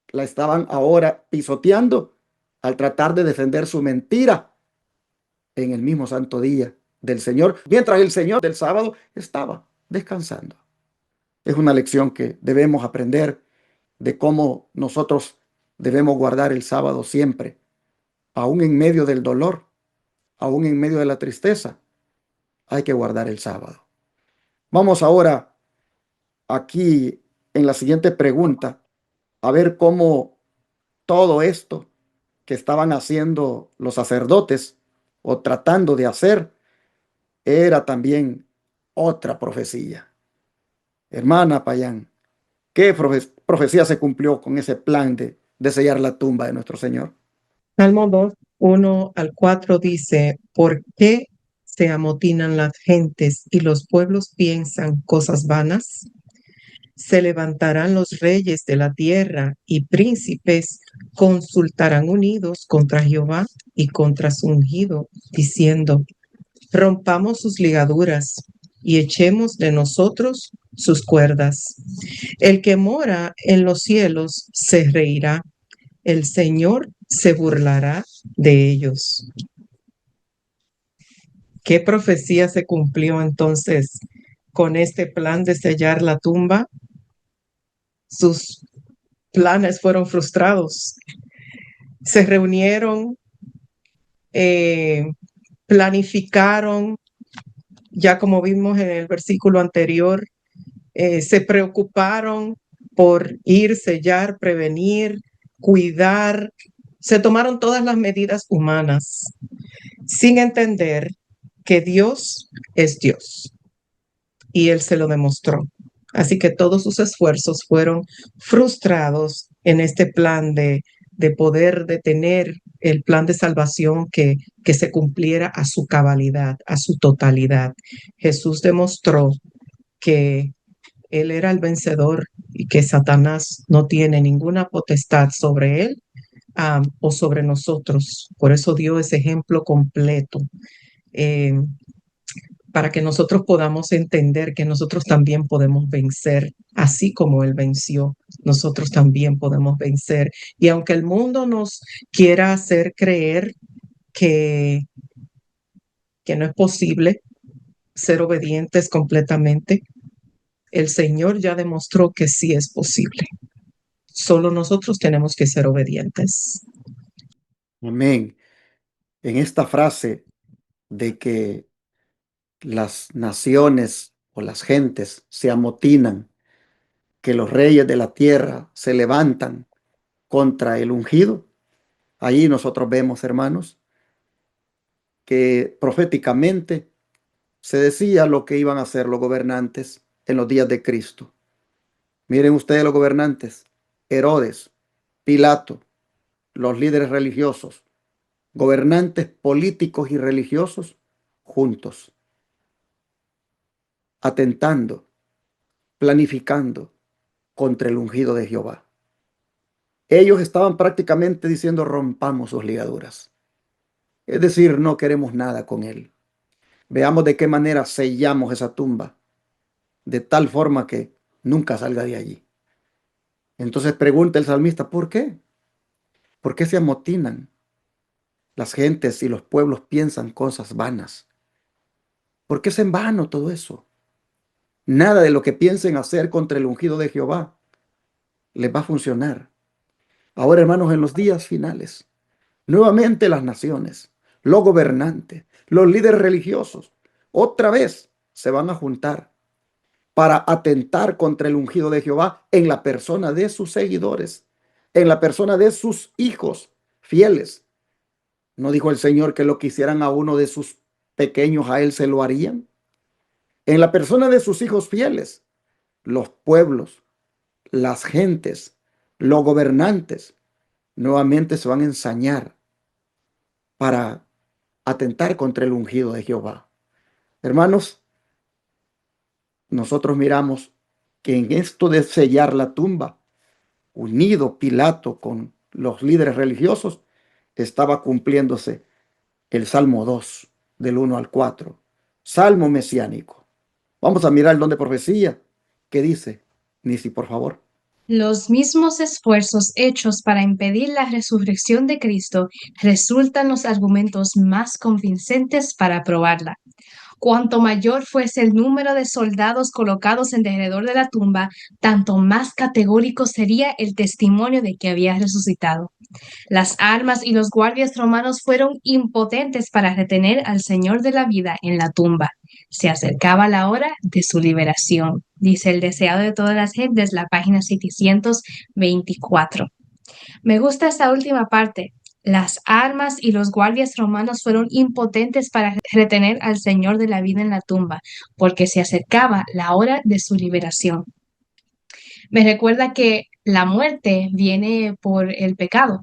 Speaker 1: la estaban ahora pisoteando al tratar de defender su mentira en el mismo santo día del Señor, mientras el Señor del sábado estaba descansando. Es una lección que debemos aprender de cómo nosotros debemos guardar el sábado siempre, aún en medio del dolor, aún en medio de la tristeza, hay que guardar el sábado. Vamos ahora aquí en la siguiente pregunta a ver cómo todo esto que estaban haciendo los sacerdotes o tratando de hacer era también otra profecía. Hermana Payán, ¿qué profecía se cumplió con ese plan de sellar la tumba de nuestro Señor?
Speaker 4: Salmo 2, 1 al 4 dice, ¿por qué se amotinan las gentes y los pueblos piensan cosas vanas? Se levantarán los reyes de la tierra y príncipes consultarán unidos contra Jehová y contra su ungido, diciendo, rompamos sus ligaduras y echemos de nosotros sus cuerdas. El que mora en los cielos se reirá, el Señor se burlará de ellos. ¿Qué profecía se cumplió entonces con este plan de sellar la tumba? Sus planes fueron frustrados. Se reunieron, planificaron, ya como vimos en el versículo anterior, se preocuparon por ir, sellar, prevenir, cuidar. Se tomaron todas las medidas humanas sin entender que Dios es Dios y Él se lo demostró. Así que todos sus esfuerzos fueron frustrados en este plan de poder detener el plan de salvación que se cumpliera a su cabalidad, a su totalidad. Jesús demostró que Él era el vencedor y que Satanás no tiene ninguna potestad sobre Él o sobre nosotros. Por eso dio ese ejemplo completo. Para que nosotros podamos entender que nosotros también podemos vencer, así como Él venció, nosotros también podemos vencer. Y aunque el mundo nos quiera hacer creer que, que no es posible ser obedientes completamente, el Señor ya demostró que sí es posible. Solo nosotros tenemos que ser obedientes.
Speaker 1: Amén. En esta frase de que las naciones o las gentes se amotinan, que los reyes de la tierra se levantan contra el ungido, ahí nosotros vemos, hermanos, que proféticamente se decía lo que iban a hacer los gobernantes en los días de Cristo. Miren ustedes los gobernantes, Herodes, Pilato, los líderes religiosos, gobernantes políticos y religiosos juntos, atentando planificando contra el ungido de Jehová. Ellos estaban prácticamente diciendo: rompamos sus ligaduras. Es decir, no queremos nada con él. Veamos de qué manera sellamos esa tumba, de tal forma que nunca salga de allí. Entonces pregunta el salmista: ¿por qué? ¿Por qué se amotinan? Las gentes y los pueblos piensan cosas vanas. ¿Por qué es en vano todo eso? Nada de lo que piensen hacer contra el ungido de Jehová les va a funcionar. Ahora, hermanos, en los días finales, nuevamente las naciones, los gobernantes, los líderes religiosos, otra vez se van a juntar para atentar contra el ungido de Jehová en la persona de sus seguidores, en la persona de sus hijos fieles. ¿No dijo el Señor que lo que hicieran a uno de sus pequeños, a él se lo harían? En la persona de sus hijos fieles, los pueblos, las gentes, los gobernantes, nuevamente se van a ensañar para atentar contra el ungido de Jehová. Hermanos, nosotros miramos que en esto de sellar la tumba, unido Pilato con los líderes religiosos, estaba cumpliéndose el Salmo 2, del 1 al 4, Salmo mesiánico. Vamos a mirar el don de profecía. ¿Qué dice? Nisi, por favor.
Speaker 3: Los mismos esfuerzos hechos para impedir la resurrección de Cristo resultan los argumentos más convincentes para probarla. Cuanto mayor fuese el número de soldados colocados en derredor de la tumba, tanto más categórico sería el testimonio de que había resucitado. Las armas y los guardias romanos fueron impotentes para retener al Señor de la vida en la tumba. Se acercaba la hora de su liberación, dice el deseado de todas las gentes, la página 724. Me gusta esta última parte. Las armas y los guardias romanos fueron impotentes para retener al Señor de la vida en la tumba, porque se acercaba la hora de su liberación. Me recuerda que la muerte viene por el pecado.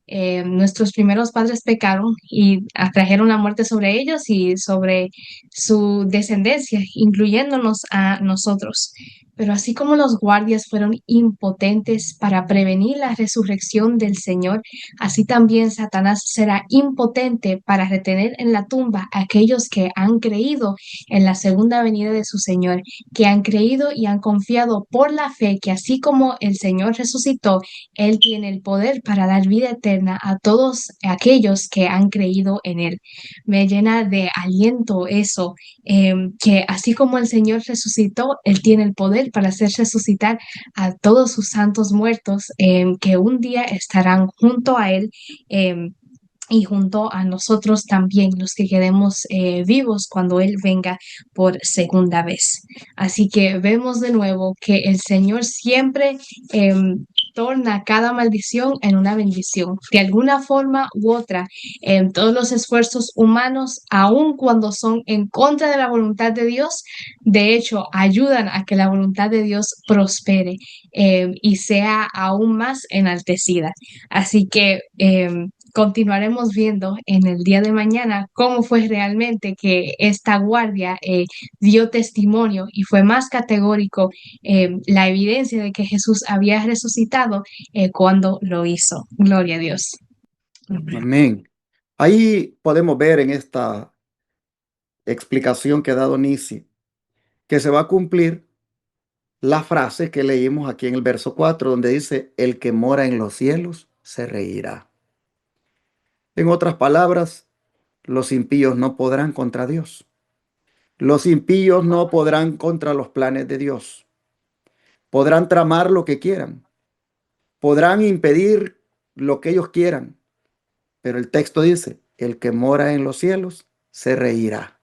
Speaker 3: Nuestros primeros padres pecaron y atrajeron la muerte sobre ellos y sobre su descendencia, incluyéndonos a nosotros. Pero así como los guardias fueron impotentes para prevenir la resurrección del Señor, así también Satanás será impotente para retener en la tumba a aquellos que han creído en la segunda venida de su Señor, que han creído y han confiado por la fe que así como el Señor resucitó, Él tiene el poder para dar vida eterna a todos aquellos que han creído en Él. Me llena de aliento eso, que así como el Señor resucitó, Él tiene el poder para hacer resucitar a todos sus santos muertos, que un día estarán junto a Él. Y junto a nosotros también, los que quedemos vivos cuando Él venga por segunda vez. Así que vemos de nuevo que el Señor siempre torna cada maldición en una bendición. De alguna forma u otra, todos los esfuerzos humanos, aun cuando son en contra de la voluntad de Dios, de hecho, ayudan a que la voluntad de Dios prospere y sea aún más enaltecida. Así que continuaremos viendo en el día de mañana cómo fue realmente que esta guardia dio testimonio y fue más categórico la evidencia de que Jesús había resucitado cuando lo hizo. Gloria a Dios.
Speaker 1: Amén. Ahí podemos ver en esta explicación que ha dado Nisi que se va a cumplir la frase que leímos aquí en el verso 4, donde dice: el que mora en los cielos se reirá. En otras palabras, los impíos no podrán contra Dios. Los impíos no podrán contra los planes de Dios. Podrán tramar lo que quieran. Podrán impedir lo que ellos quieran. Pero el texto dice: el que mora en los cielos se reirá.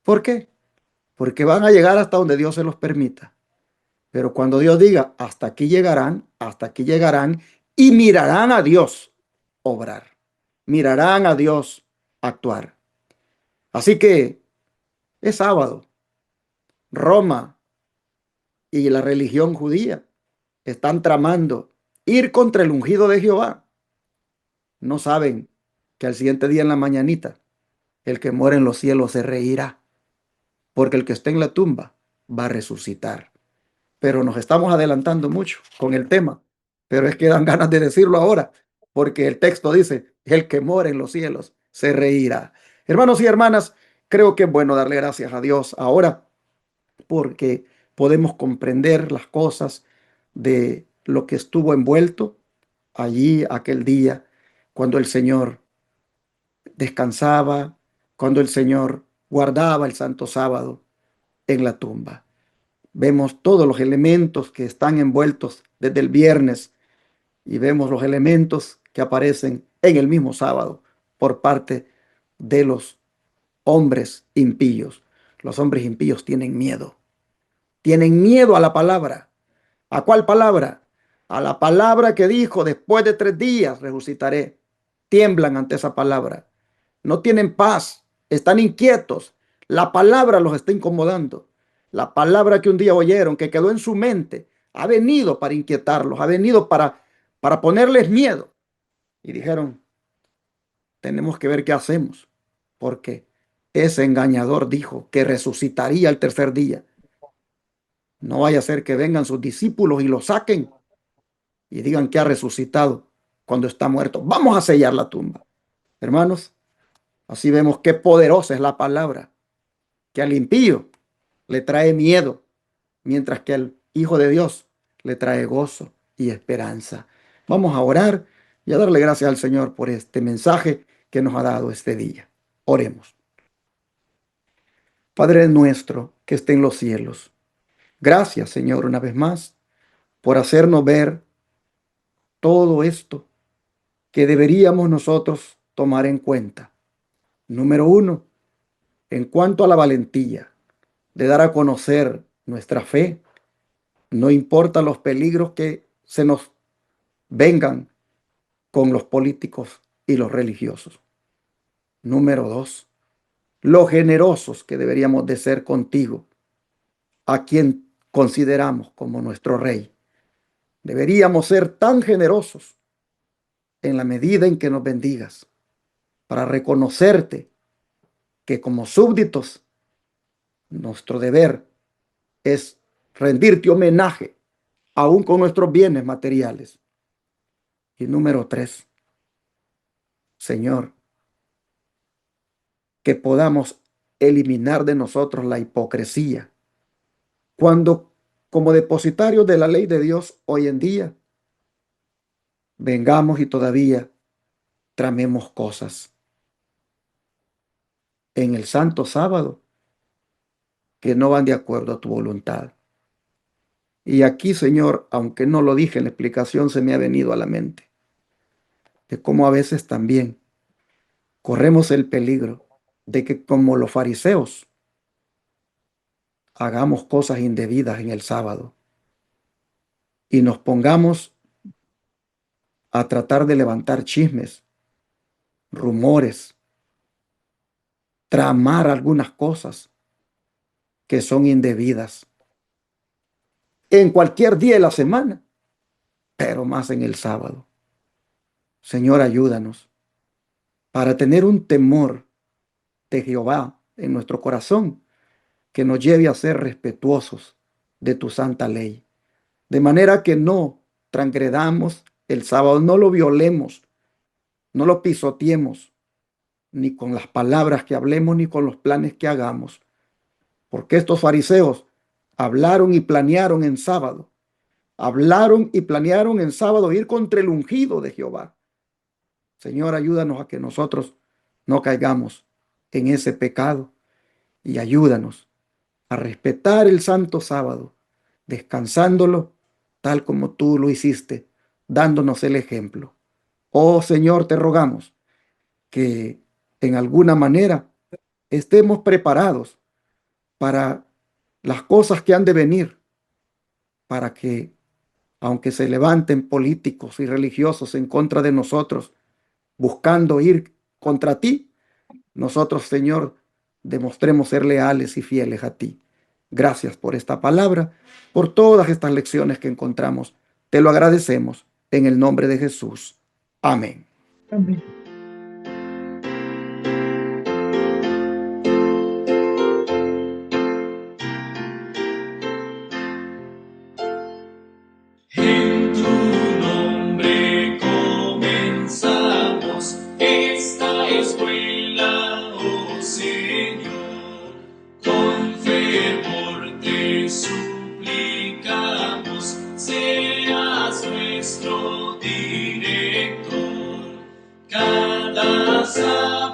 Speaker 1: ¿Por qué? Porque van a llegar hasta donde Dios se los permita. Pero cuando Dios diga: hasta aquí llegarán y mirarán a Dios obrar. Mirarán a Dios actuar. Así que es sábado. Roma y la religión judía están tramando ir contra el ungido de Jehová. No saben que al siguiente día en la mañanita el que muere en los cielos se reirá, porque el que está en la tumba va a resucitar. pero nos estamos adelantando mucho con el tema. Pero es que dan ganas de decirlo ahora, porque el texto dice, el que mora en los cielos se reirá. Hermanos y hermanas, creo que es bueno darle gracias a Dios ahora, porque podemos comprender las cosas de lo que estuvo envuelto allí aquel día, cuando el Señor descansaba, cuando el Señor guardaba el santo sábado en la tumba. Vemos todos los elementos que están envueltos desde el viernes y vemos los elementos que aparecen en el mismo sábado por parte de los hombres impíos. Los hombres impíos tienen miedo a la palabra. ¿A cuál palabra? A la palabra que dijo, después de 3 días resucitaré. Tiemblan ante esa palabra. No tienen paz, están inquietos. La palabra los está incomodando. La palabra que un día oyeron, que quedó en su mente, ha venido para inquietarlos, ha venido para ponerles miedo. Y dijeron, tenemos que ver qué hacemos, porque ese engañador dijo que resucitaría el 3er día. No vaya a ser que vengan sus discípulos y lo saquen y digan que ha resucitado cuando está muerto. Vamos a sellar la tumba. Hermanos, así vemos qué poderosa es la palabra, que al impío le trae miedo, mientras que al Hijo de Dios le trae gozo y esperanza. Vamos a orar y a darle gracias al Señor por este mensaje que nos ha dado este día. Oremos. Padre nuestro que esté en los cielos, gracias, Señor, una vez más por hacernos ver todo esto que deberíamos nosotros tomar en cuenta. Número 1, en cuanto a la valentía de dar a conocer nuestra fe, no importa los peligros que se nos vengan con los políticos y los religiosos. Número 2, lo generosos que deberíamos de ser contigo, a quien consideramos como nuestro rey. Deberíamos ser tan generosos en la medida en que nos bendigas, para reconocerte que como súbditos nuestro deber es rendirte homenaje, aún con nuestros bienes materiales. Y número 3, Señor, que podamos eliminar de nosotros la hipocresía. Cuando, como depositarios de la ley de Dios hoy en día, vengamos y todavía tramemos cosas en el santo sábado que no van de acuerdo a tu voluntad. Y aquí, Señor, aunque no lo dije en la explicación, se me ha venido a la mente de cómo a veces también corremos el peligro de que, como los fariseos, hagamos cosas indebidas en el sábado y nos pongamos a tratar de levantar chismes, rumores, tramar algunas cosas que son indebidas en cualquier día de la semana, pero más en el sábado. Señor, ayúdanos para tener un temor de Jehová en nuestro corazón que nos lleve a ser respetuosos de tu santa ley, de manera que no transgredamos el sábado, no lo violemos, no lo pisoteemos, ni con las palabras que hablemos, ni con los planes que hagamos, porque estos fariseos hablaron y planearon en sábado, hablaron y planearon en sábado ir contra el ungido de Jehová. Señor, ayúdanos a que nosotros no caigamos en ese pecado y ayúdanos a respetar el santo sábado, descansándolo tal como tú lo hiciste, dándonos el ejemplo. Oh Señor, te rogamos que en alguna manera estemos preparados para las cosas que han de venir, para que, aunque se levanten políticos y religiosos en contra de nosotros, buscando ir contra ti, nosotros, Señor, demostremos ser leales y fieles a ti. Gracias por esta palabra, por todas estas lecciones que encontramos. Te lo agradecemos en el nombre de Jesús. Amén.
Speaker 3: Amén.
Speaker 5: danza.